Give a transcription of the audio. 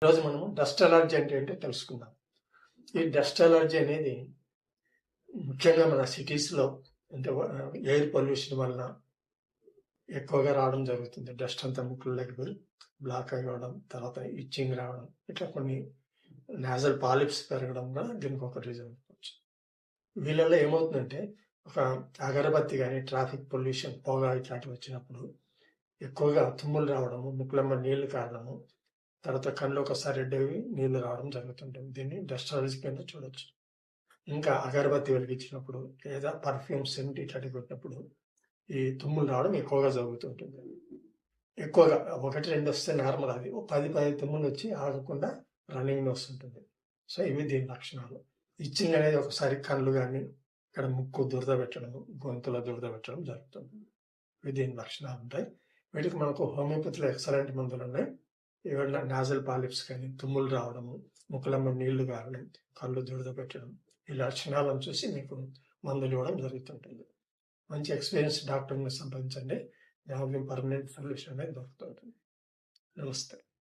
ఈరోజు మనం dust allergy అంటే ఏంటో తెలుసుకుందాం. ఈ డస్ట్ అలర్జీ అనేది ముఖ్యంగా మన సిటీస్లో అంటే ఎయిర్ పొల్యూషన్ వలన ఎక్కువగా రావడం జరుగుతుంది. డస్ట్ అంతా ముక్కుల్లోకి పోయి బ్లాక్ అవ్వడం, తర్వాత ఇచ్చింగ్ రావడం, ఇట్లా కొన్ని నాజల్ పాలిప్స్ పెరగడం కూడా దీనికి ఒక రీజన్ అనుకోవచ్చు. వీళ్ళల్లో ఏమవుతుందంటే ఒక అగరబత్తి కానీ ట్రాఫిక్ పొల్యూషన్ పొగ ఇట్లాంటివి వచ్చినప్పుడు ఎక్కువగా తుమ్ములు రావడము, ముక్కులమ్మ నీళ్లు కారడము, తర్వాత కళ్ళు ఒకసారి రెడ్డవి నీళ్లు రావడం జరుగుతుంటుంది. దీన్ని డస్ట్ అలర్జీ కింద చూడొచ్చు. ఇంకా అగరబత్తి వెలిగించినప్పుడు లేదా పర్ఫ్యూమ్ సెంట్ ఇట్లాంటివి కొట్టినప్పుడు ఈ తుమ్ములు రావడం ఎక్కువగా జరుగుతుంటుంది. ఎక్కువగా 1-2 వస్తే నార్మల్, అది 10-15 తుమ్ములు వచ్చి ఆగకుండా రన్నింగ్ వస్తుంటుంది. సో ఇవి దీని లక్షణాలు. ఇచ్చింగ్ అనేది ఒకసారి కళ్ళు కానీ ఇక్కడ ముక్కు దురద పెట్టడం, గొంతులో దురద పెట్టడం జరుగుతుంది. ఇవి దీని లక్షణాలు ఉంటాయి. వీటికి మనకు హోమియోపతిలో ఎక్సలెంట్ మందులు ఉన్నాయి. ఏవైనా నాజల్ పాలిప్స్ కానీ, తుమ్ములు రావడము, ముక్కులమ్మ నీళ్లు కారడం, కళ్ళు దురద పెట్టడం, ఈ లక్షణాలను చూసి మీకు మందులు ఇవ్వడం జరుగుతుంటుంది. మంచి ఎక్స్పీరియన్స్ డాక్టర్ని సంప్రదించండి. పర్మనెంట్ సొల్యూషన్ అనేది దొరుకుతుంటుంది. నమస్తే.